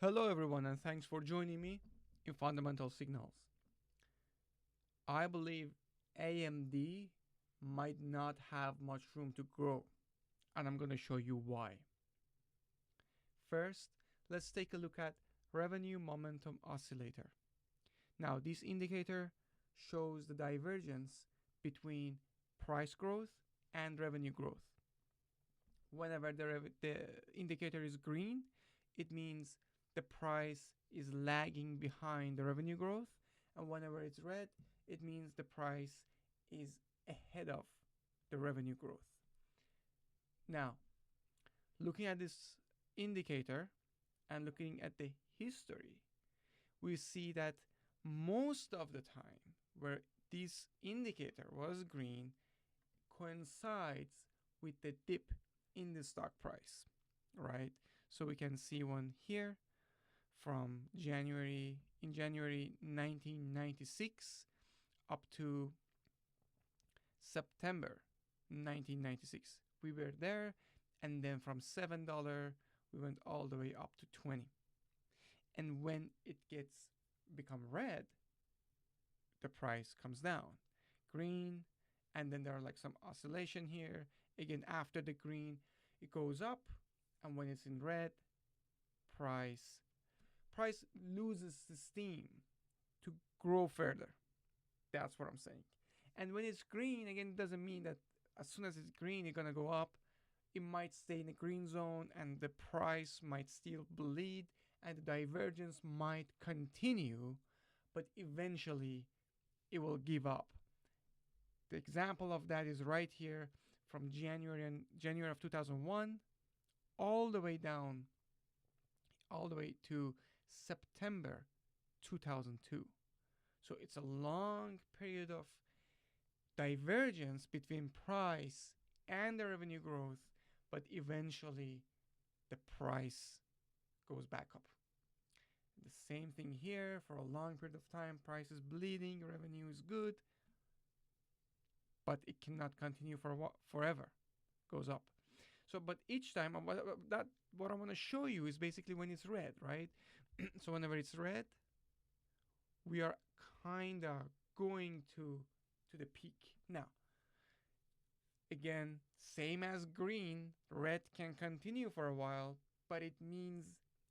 Hello everyone and thanks for joining me in Fundamental Signals. I believe AMD might not have much room to grow, and I'm going to show you why. First, let's take a look at revenue momentum oscillator. Now, this indicator shows the divergence between price growth and revenue growth. Whenever the indicator is green, it means the price is lagging behind the revenue growth, and whenever it's red, it means the price is ahead of the revenue growth. Now, looking at this indicator and looking at the history, we see that most of the time where this indicator was green coincides with the dip in the stock price, right? So we can see one here from January 1996 up to September 1996. We were there, and then from $7 we went all the way up to 20. And when it become red, the price comes down. Green, and then there are like some oscillation here. Again, after the green, it goes up, and when it's in red, price loses the steam to grow further. That's what I'm saying. And when it's green, again, it doesn't mean that as soon as it's green, it's gonna go up. It might stay in the green zone, and the price might still bleed, and the divergence might continue, but eventually it will give up. The example of that is right here from January of 2001 all the way down, all the way to September 2002. So it's a long period of divergence between price and the revenue growth, but eventually the price goes back up. The same thing here. For a long period of time, price is bleeding, revenue is good, but it cannot continue for forever. Goes up. So, but each time, what I want to show you is basically when it's red, right? So whenever it's red, we are kind of going to the peak. Now, again, same as green, red can continue for a while, but it means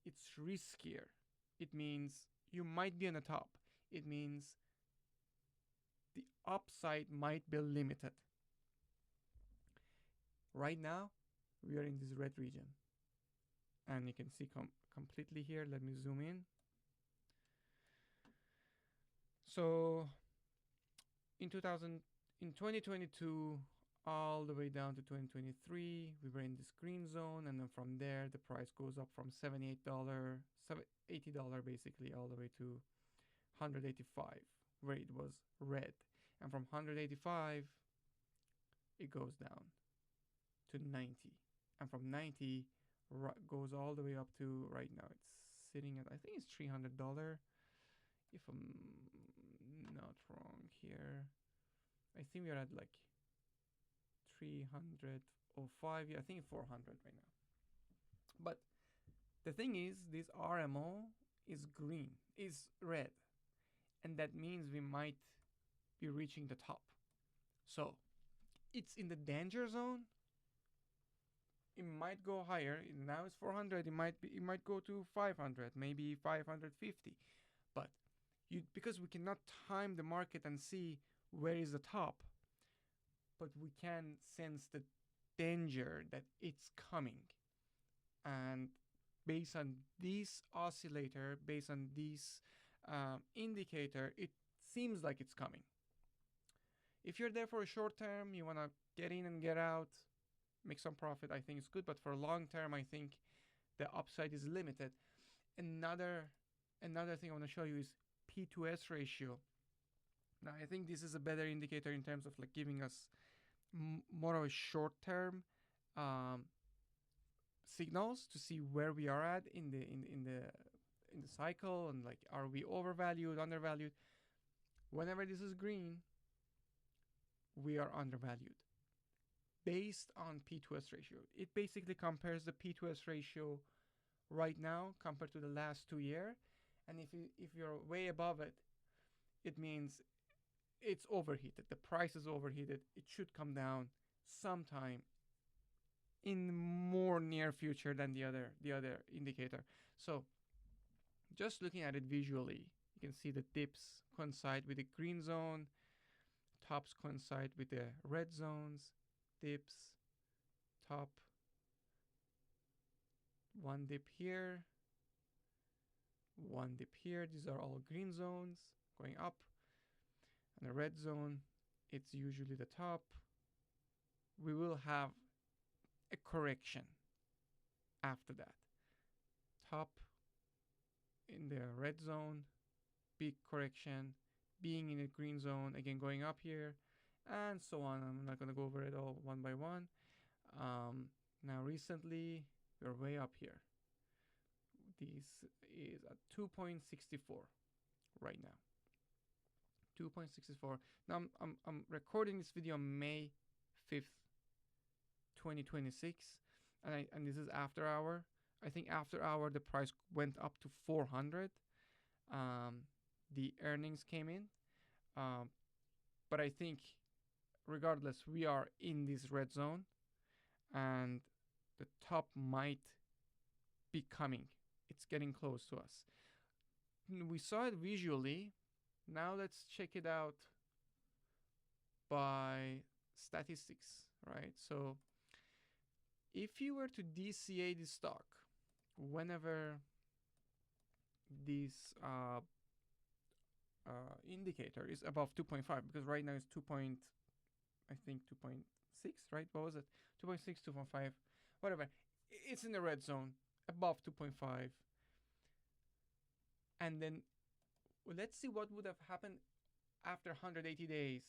it's riskier. It means you might be on the top. It means the upside might be limited. Right now, we are in this red region, and you can see completely here. Let me zoom in. So in 2022 all the way down to 2023, we were in this green zone, and then from there the price goes up from $78, $80 basically, all the way to 185, where it was red, and from 185 it goes down to 90, and from 90 goes all the way up to right now it's sitting at, I think it's $300, if I'm not wrong here. I think we are at like 305. Yeah, I think 400 right now. But the thing is, this RMO is red, and that means we might be reaching the top. So it's in the danger zone. It might go higher. Now it's 400. It might go to 500, maybe 550. But because we cannot time the market and see where is the top, but we can sense the danger that it's coming. And based on this oscillator, based on this indicator, it seems like it's coming. If you're there for a short term, you want to get in and get out, make some profit, I think it's good. But for a long term, I think the upside is limited. Another thing I want to show you is P/S ratio. Now, I think this is a better indicator in terms of like giving us more of a short-term signals to see where we are at in the cycle, and like, are we overvalued, undervalued? Whenever this is green, we are undervalued based on P/S ratio. It basically compares the P/S ratio right now compared to the last 2 years. And if you're way above it, it means it's overheated. The price is overheated. It should come down sometime in more near future than the other indicator. So just looking at it visually, you can see the dips coincide with the green zone, tops coincide with the red zones, dips, top, one dip here, one dip here. These are all green zones going up. And the red zone, it's usually the top. We will have a correction after that. Top in the red zone, big correction, being in a green zone, again going up here, and so on. I'm not going to go over it all one by one. Now recently, we're way up here. This is at 2.64 right now. 2.64. Now I'm recording this video on May 5th, 2026, and this is after hour. I think after hour the price went up to 400. The earnings came in, but I think regardless we are in this red zone, and the top might be coming. It's getting close to us. We saw it visually. Now let's check it out by statistics, right? So if you were to DCA the stock whenever this indicator is above 2.5, because right now it's 2. I think 2.6, right? What was it? 2.6, 2.5, whatever. It's in the red zone, above 2.5. And then let's see what would have happened after 180 days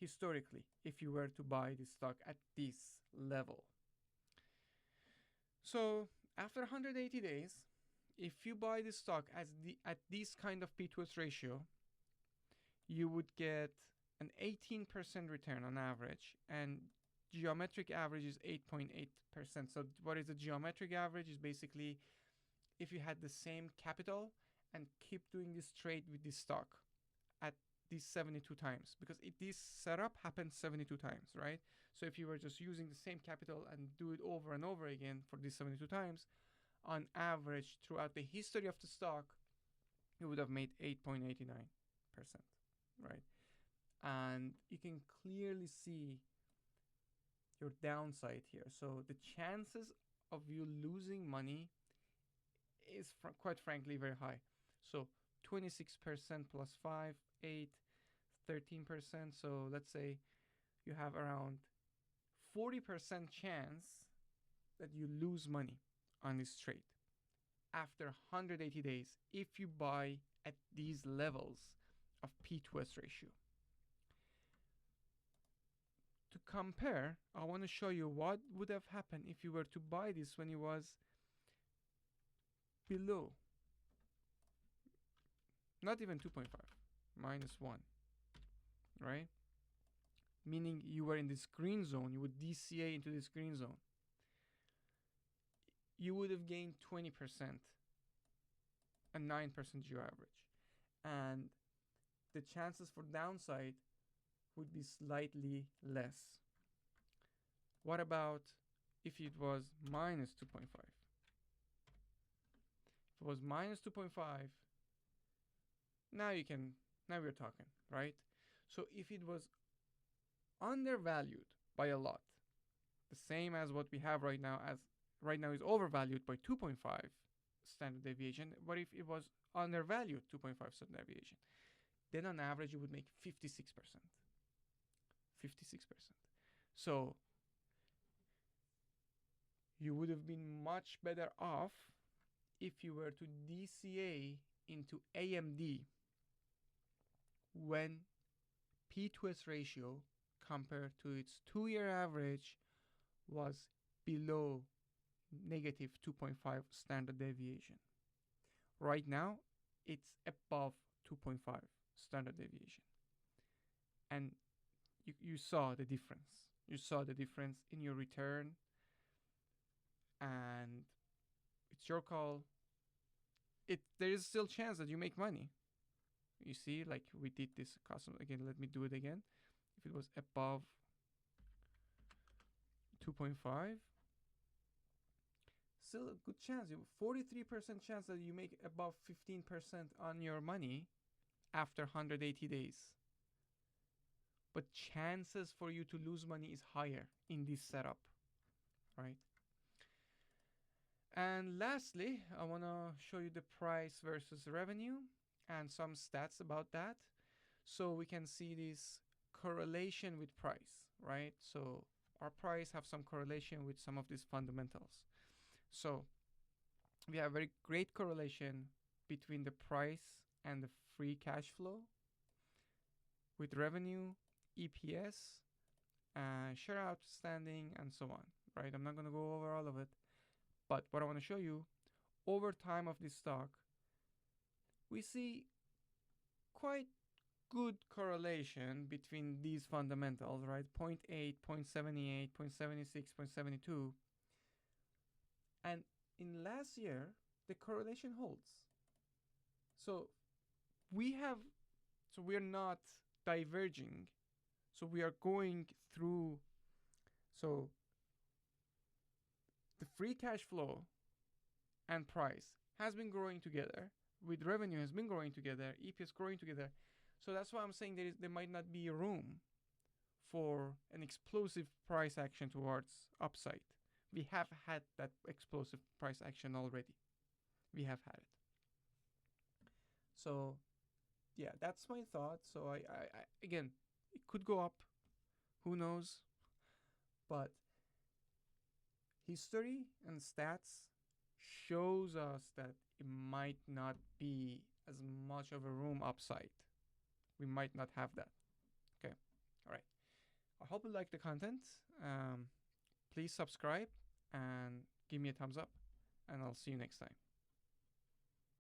historically if you were to buy this stock at this level. So after 180 days, if you buy this stock at this kind of P/S ratio, you would get an 18% return on average, and geometric average is 8.8%. So what is the geometric average? Is basically if you had the same capital and keep doing this trade with this stock at these 72 times, because this setup happens 72 times, right? So if you were just using the same capital and do it over and over again for these 72 times, on average throughout the history of the stock, you would have made 8.89%, right? And you can clearly see your downside here. So the chances of you losing money is quite frankly very high. So 26% plus 5, 8, 13%. So let's say you have around 40% chance that you lose money on this trade after 180 days if you buy at these levels of P/S ratio. To compare, I want to show you what would have happened if you were to buy this when it was below, not even 2.5, -1, right? Meaning you were in this green zone, you would DCA into this green zone. You would have gained 20%, a 9% geo average. And the chances for downside would be slightly less. What about if it was -2.5? If it was -2.5, now we're talking, right? So if it was undervalued by a lot, the same as what we have right now, as right now is overvalued by 2.5 standard deviation. What if it was undervalued 2.5 standard deviation? Then on average you would make 56%. 56%. So you would have been much better off if you were to DCA into AMD when P/S ratio compared to its 2-year average was below -2.5 standard deviation. Right now, it's above 2.5 standard deviation. And you saw the difference. You saw the difference in your return, and it's your call. There is still chance that you make money. You see, like we did this custom again. Let me do it again. If it was above 2.5, still a good chance. 43% chance that you make above 15% on your money after 180 days. But chances for you to lose money is higher in this setup, right? And lastly, I want to show you the price versus revenue and some stats about that. So we can see this correlation with price, right? So our price have some correlation with some of these fundamentals. So we have a very great correlation between the price and the free cash flow with revenue, EPS, share outstanding, and so on, right? I'm not going to go over all of it, but what I want to show you, over time of this stock, we see quite good correlation between these fundamentals, right? 0.8, 0.78, 0.76, 0.72. And in last year, the correlation holds. So we're not diverging. So we are going through. So the free cash flow and price has been growing together, with revenue has been growing together, EPS growing together. So that's why I'm saying there might not be room for an explosive price action towards upside. We have had that explosive price action already. We have had it. So yeah, that's my thought. So I again, it could go up, who knows? But history and stats shows us that it might not be as much of a room upside. We might not have that. Okay. All right. I hope you like the content. Please subscribe and give me a thumbs up, and I'll see you next time.